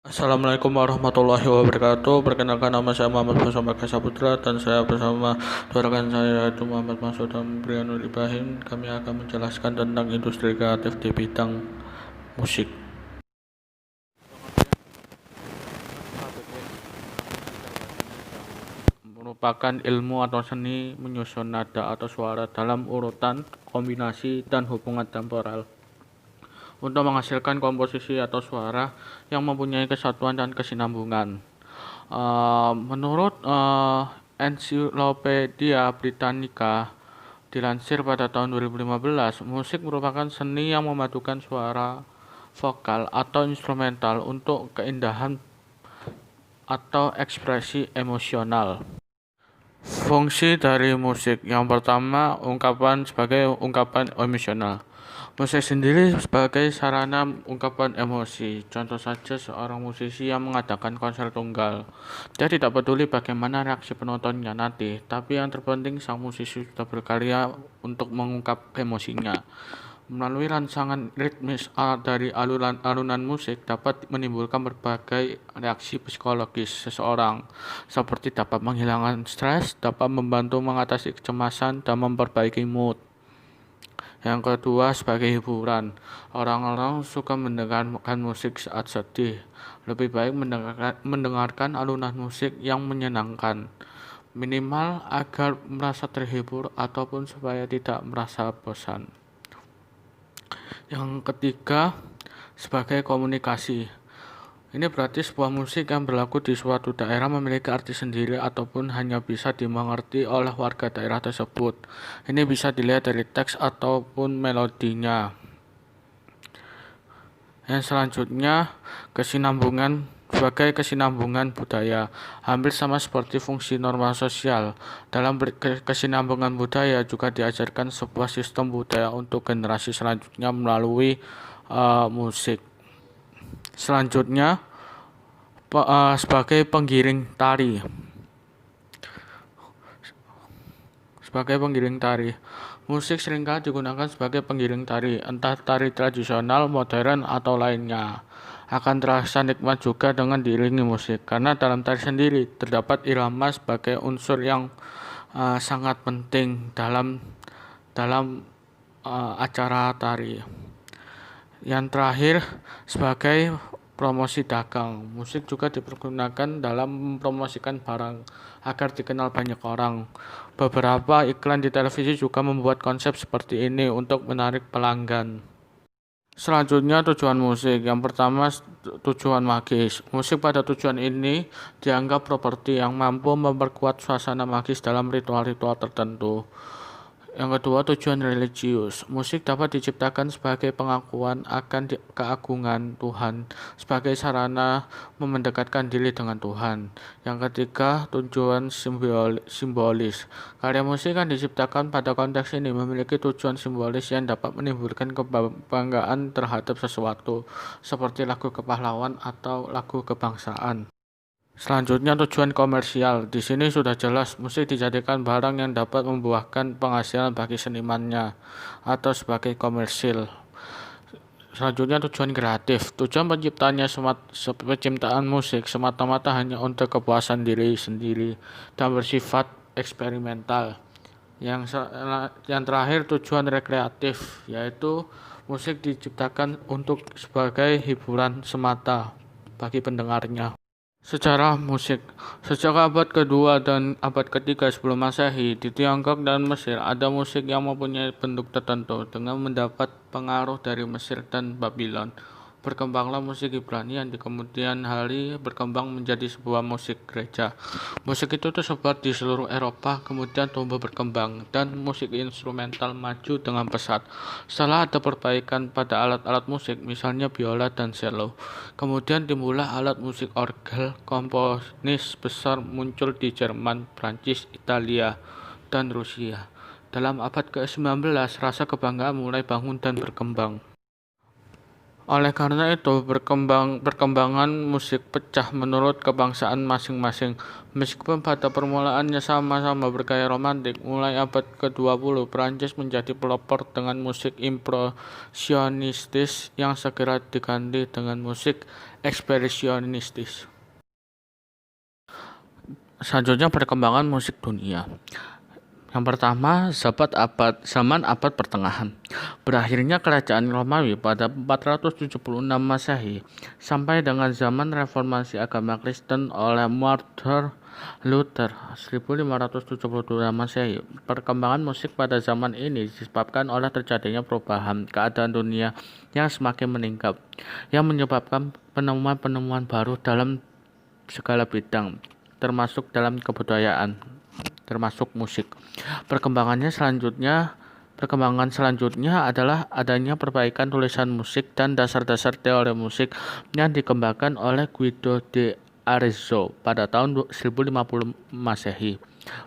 Assalamualaikum warahmatullahi wabarakatuh. Perkenalkan, nama saya Muhammad Musamaka Saputra dan saya bersama rekan saya yaitu Muhammad Masud dan Brianul Ibrahim. Kami akan menjelaskan tentang industri kreatif di bidang musik. Merupakan ilmu atau seni menyusun nada atau suara dalam urutan, kombinasi, dan hubungan temporal untuk menghasilkan komposisi atau suara yang mempunyai kesatuan dan kesinambungan. Menurut Encyclopedia Britannica dilansir pada tahun 2015, musik merupakan seni yang memadukan suara, vokal, atau instrumental untuk keindahan atau ekspresi emosional. Fungsi dari musik yang pertama, sebagai ungkapan emosional. Musik sendiri sebagai sarana ungkapan emosi. Contoh saja seorang musisi yang mengadakan konser tunggal. Dia tidak peduli bagaimana reaksi penontonnya nanti, tapi yang terpenting sang musisi sudah berkarya untuk mengungkap emosinya. Melalui rangsangan ritmis dari alunan musik dapat menimbulkan berbagai reaksi psikologis seseorang, seperti dapat menghilangkan stres, dapat membantu mengatasi kecemasan, dan memperbaiki mood. Yang kedua, sebagai hiburan. Orang-orang suka mendengarkan musik saat sedih. Lebih baik mendengarkan alunan musik yang menyenangkan, minimal agar merasa terhibur ataupun supaya tidak merasa bosan. Yang ketiga, sebagai komunikasi. Ini berarti sebuah musik yang berlaku di suatu daerah memiliki arti sendiri ataupun hanya bisa dimengerti oleh warga daerah tersebut. Ini bisa dilihat dari teks ataupun melodinya. Yang selanjutnya, sebagai kesinambungan budaya. Hampir sama seperti fungsi norma sosial. Dalam kesinambungan budaya juga diajarkan sebuah sistem budaya untuk generasi selanjutnya melalui musik. Selanjutnya, sebagai penggiring tari. Musik seringkali digunakan sebagai penggiring tari, entah tari tradisional, modern, atau lainnya. Akan terasa nikmat juga dengan diiringi musik, karena dalam tari sendiri terdapat irama sebagai unsur yang sangat penting dalam acara tari. Yang terakhir, sebagai promosi dagang. Musik juga dipergunakan dalam mempromosikan barang agar dikenal banyak orang. Beberapa iklan di televisi juga membuat konsep seperti ini untuk menarik pelanggan. Selanjutnya, tujuan musik. Yang pertama, tujuan magis. Musik pada tujuan ini dianggap properti yang mampu memperkuat suasana magis dalam ritual-ritual tertentu. Yang kedua, tujuan religius. Musik dapat diciptakan sebagai pengakuan akan keagungan Tuhan, sebagai sarana mendekatkan diri dengan Tuhan. Yang ketiga, tujuan simbolis. Karya musik yang diciptakan pada konteks ini memiliki tujuan simbolis yang dapat menimbulkan kebanggaan terhadap sesuatu, seperti lagu kepahlawan atau lagu kebangsaan. Selanjutnya, tujuan komersial. Di sini sudah jelas musik dijadikan barang yang dapat membuahkan penghasilan bagi senimannya atau sebagai komersil. Selanjutnya, tujuan kreatif. Tujuan penciptaan musik semata-mata hanya untuk kepuasan diri sendiri dan bersifat eksperimental. Yang terakhir, tujuan rekreatif, yaitu musik diciptakan untuk sebagai hiburan semata bagi pendengarnya. Sejarah musik. Sejak abad kedua dan abad ketiga sebelum Masehi, di Tiongkok dan Mesir ada musik yang mempunyai bentuk tertentu dengan mendapat pengaruh dari Mesir dan Babylon. Berkembanglah musik Ibrani yang di kemudian hari berkembang menjadi sebuah musik gereja. Musik itu tersebar di seluruh Eropa, kemudian tumbuh berkembang, dan musik instrumental maju dengan pesat. Setelah ada perbaikan pada alat-alat musik, misalnya biola dan cello, kemudian timbullah alat musik orgel. Komponis besar muncul di Jerman, Prancis, Italia, dan Rusia. Dalam abad ke-19, rasa kebanggaan mulai bangun dan berkembang. Oleh karena itu, perkembangan musik pecah menurut kebangsaan masing-masing. Meskipun pada permulaannya sama-sama bergaya romantik, mulai abad ke-20 Prancis menjadi pelopor dengan musik impresionistis yang segera diganti dengan musik ekspresionistis. Selanjutnya, perkembangan musik dunia. Yang pertama, zaman abad pertengahan. Berakhirnya kerajaan Romawi pada 476 Masehi sampai dengan zaman reformasi agama Kristen oleh Martin Luther 1572 Masehi. Perkembangan musik pada zaman ini disebabkan oleh terjadinya perubahan keadaan dunia yang semakin meningkat, yang menyebabkan penemuan-penemuan baru dalam segala bidang, termasuk dalam kebudayaan, termasuk musik. Perkembangan selanjutnya adalah adanya perbaikan tulisan musik dan dasar-dasar teori musik yang dikembangkan oleh Guido de Arezzo pada tahun 1050 Masehi.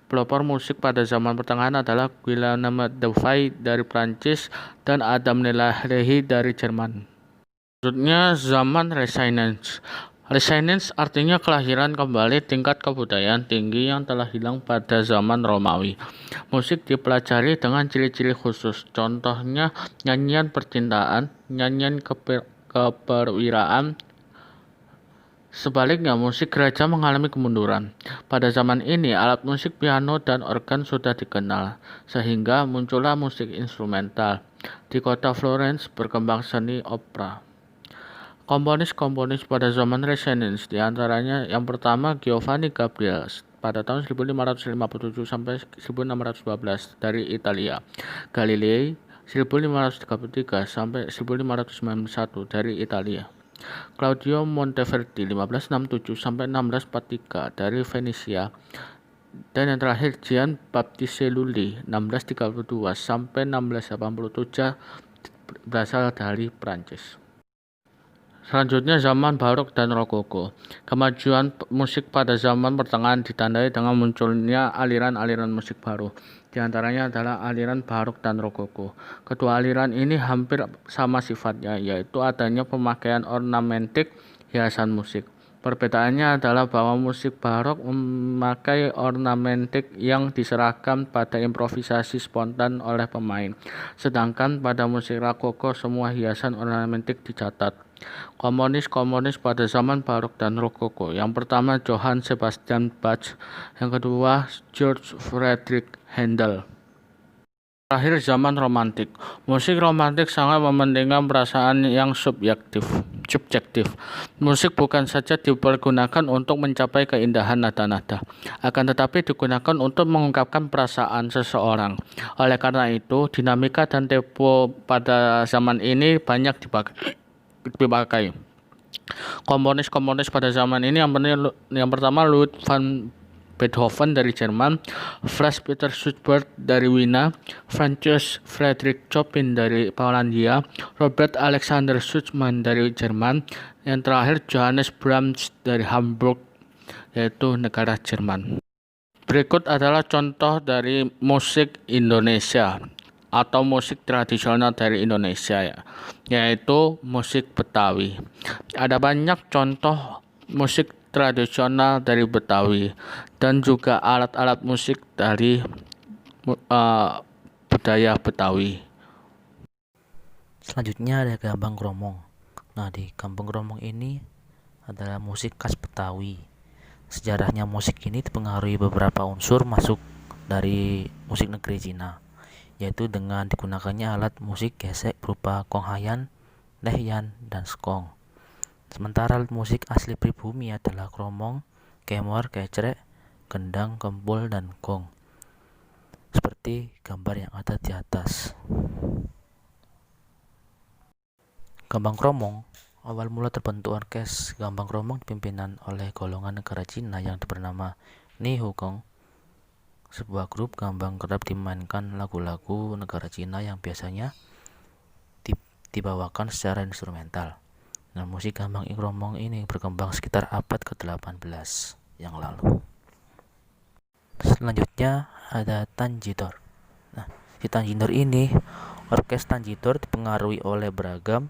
Pelopor musik pada zaman pertengahan adalah Guillaume Dufay dari Prancis dan Adam Lehi dari Jerman. Selanjutnya, zaman Renaissance. Renaissance artinya kelahiran kembali tingkat kebudayaan tinggi yang telah hilang pada zaman Romawi. Musik dipelajari dengan ciri-ciri khusus, contohnya nyanyian percintaan, nyanyian keperwiraan. Sebaliknya, musik gereja mengalami kemunduran. Pada zaman ini, alat musik piano dan organ sudah dikenal, sehingga muncullah musik instrumental. Di kota Florence berkembang seni opera. Komponis-komponis pada zaman Renaissance, diantaranya yang pertama Giovanni Gabriel pada tahun 1557 sampai 1612 dari Italia, Galilei 1533 sampai 1591 dari Italia, Claudio Monteverdi 1567 sampai 1643 dari Venesia, dan yang terakhir Gian Battista Lully 1632 sampai 1687 berasal dari Prancis. Selanjutnya, zaman Barok dan Rokoko. Kemajuan musik pada zaman pertengahan ditandai dengan munculnya aliran-aliran musik baru. Di antaranya adalah aliran Barok dan Rokoko. Kedua aliran ini hampir sama sifatnya, yaitu adanya pemakaian ornamentik hiasan musik. Perbedaannya adalah bahwa musik barok memakai ornamentik yang diserahkan pada improvisasi spontan oleh pemain, sedangkan pada musik rokoko semua hiasan ornamentik dicatat. Komponis pada zaman barok dan rokoko. Yang pertama Johann Sebastian Bach, yang kedua George Friedrich Handel. Terakhir, zaman romantik. Musik romantik sangat mementingkan perasaan yang subjektif. Musik bukan saja dipergunakan untuk mencapai keindahan nada-nada, akan tetapi digunakan untuk mengungkapkan perasaan seseorang. Oleh karena itu, dinamika dan tempo pada zaman ini banyak dipakai. Komponis pada zaman ini yang pertama Ludwig van Beethoven dari Jerman, Franz Peter Schubert dari Wina, Francis Friedrich Chopin dari Polandia, Robert Alexander Schumann dari Jerman, yang terakhir Johannes Brahms dari Hamburg, yaitu negara Jerman. Berikut adalah contoh dari musik Indonesia atau musik tradisional dari Indonesia, yaitu musik Betawi. Ada banyak contoh musik tradisional dari Betawi dan juga alat-alat musik dari budaya Betawi. Selanjutnya ada gambang kromong. Nah, di gambang kromong ini adalah musik khas Betawi. Sejarahnya musik ini dipengaruhi beberapa unsur masuk dari musik negeri Cina, yaitu dengan digunakannya alat musik gesek berupa konghayan, lehyan, dan skong. Sementara alat musik asli pribumi adalah kromong, kemor, kecrek, gendang, kempul, dan gong, seperti gambar yang ada di atas. Gambang kromong awal mula terbentuk orkes gambang kromong dipimpinan oleh golongan negara Cina yang bernama Ni Hukong. Sebuah grup gambang kerap dimainkan lagu-lagu negara Cina yang biasanya dibawakan secara instrumental. Nah, musik gambang kromong ini berkembang sekitar abad ke-18 yang lalu. Selanjutnya ada tanjidor. Nah, di tanjidor ini orkes tanjidor dipengaruhi oleh beragam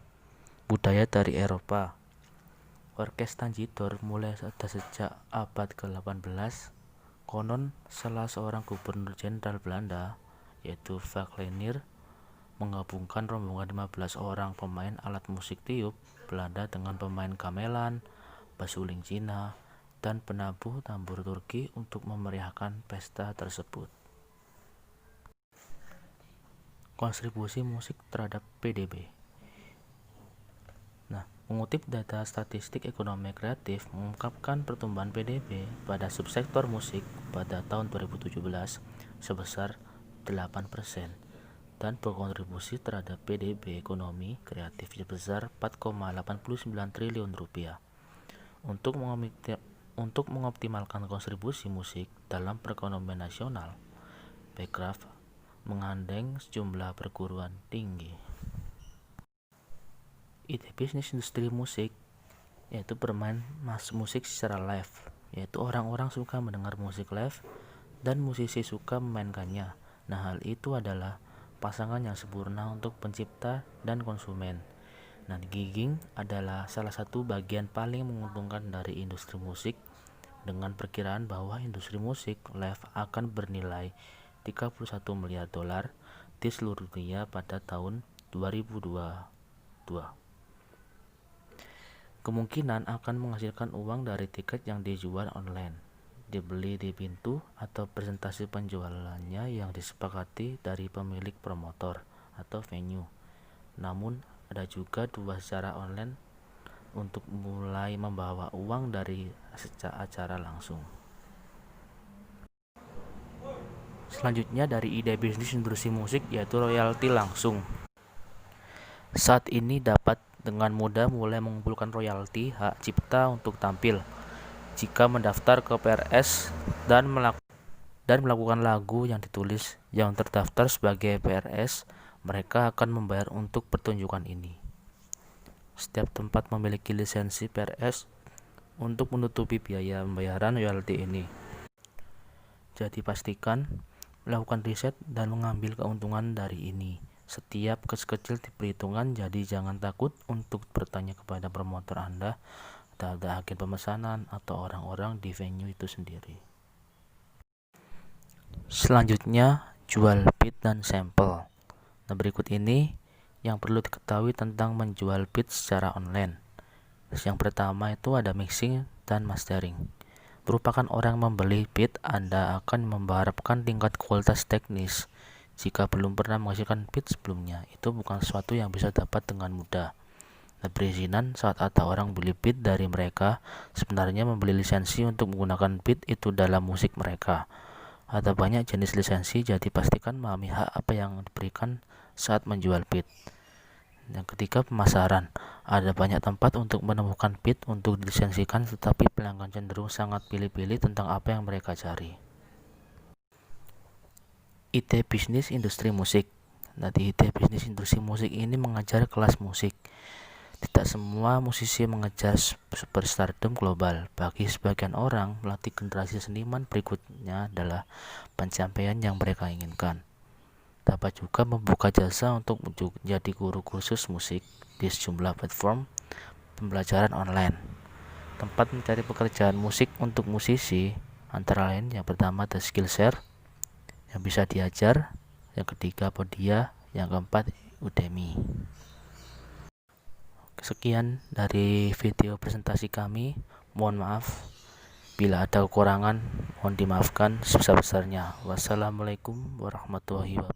budaya dari Eropa. Orkes Tanjidor mulai ada sejak abad ke-18. Konon salah seorang gubernur jenderal Belanda, yaitu Vaklenir, menggabungkan rombongan 15 orang pemain alat musik tiup Belanda dengan pemain gamelan, basuling Cina, dan penabuh tambur Turki untuk memeriahkan pesta tersebut. Kontribusi musik terhadap PDB. Mengutip data statistik ekonomi kreatif mengungkapkan pertumbuhan PDB pada subsektor musik pada tahun 2017 sebesar 8% dan berkontribusi terhadap PDB ekonomi kreatif sebesar 4,89 triliun rupiah. Untuk mengoptimalkan kontribusi musik dalam perekonomian nasional, Bekraf menggandeng sejumlah perguruan tinggi. Ide bisnis industri musik yaitu bermain musik secara live, yaitu orang-orang suka mendengar musik live dan musisi suka memainkannya. Nah, hal itu adalah pasangan yang sempurna untuk pencipta dan konsumen. Nah, gigging adalah salah satu bagian paling menguntungkan dari industri musik, dengan perkiraan bahwa industri musik live akan bernilai 31 miliar dolar di seluruh dunia pada tahun 2022. Kemungkinan akan menghasilkan uang dari tiket yang dijual online, dibeli di pintu, atau presentasi penjualannya yang disepakati dari pemilik promotor atau venue. Namun, ada juga dua cara online untuk mulai membawa uang dari acara langsung. Selanjutnya dari ide bisnis industri musik yaitu royalti langsung. Saat ini dapat dengan mudah mulai mengumpulkan royalti hak cipta untuk tampil. Jika mendaftar ke PRS dan melakukan lagu yang ditulis yang terdaftar sebagai PRS, mereka akan membayar untuk pertunjukan ini. Setiap tempat memiliki lisensi PRS untuk menutupi biaya pembayaran royalti ini. Jadi pastikan melakukan riset dan mengambil keuntungan dari ini. Setiap kecil diperhitungkan, jadi jangan takut untuk bertanya kepada promotor Anda atau agen pemesanan atau orang-orang di venue itu sendiri. Selanjutnya, jual beat dan sampel. Nah, berikut ini yang perlu diketahui tentang menjual beat secara online. Yang pertama itu ada mixing dan mastering. Merupakan orang membeli beat, Anda akan mengharapkan tingkat kualitas teknis. Jika belum pernah menghasilkan beat sebelumnya, itu bukan sesuatu yang bisa dapat dengan mudah. Perizinan saat ada orang beli beat dari mereka, sebenarnya membeli lisensi untuk menggunakan beat itu dalam musik mereka. Ada banyak jenis lisensi, jadi pastikan memahami hak apa yang diberikan saat menjual beat. Yang ketiga, pemasaran. Ada banyak tempat untuk menemukan beat untuk dilisensikan, tetapi pelanggan cenderung sangat pilih-pilih tentang apa yang mereka cari. Ide bisnis industri musik. Di ide bisnis industri musik ini mengajar kelas musik. Tidak semua musisi mengejar superstardom global. Bagi sebagian orang, melatih generasi seniman berikutnya adalah pencapaian yang mereka inginkan. Dapat juga membuka jasa untuk menjadi guru kursus musik di sejumlah platform pembelajaran online. Tempat mencari pekerjaan musik untuk musisi antara lain yang pertama ada Skillshare yang bisa diajar, yang ketiga Podia, yang keempat Udemy. Sekian dari video presentasi kami. Mohon maaf bila ada kekurangan, mohon dimaafkan sebesar-besarnya. Wassalamualaikum warahmatullahi wabarakatuh.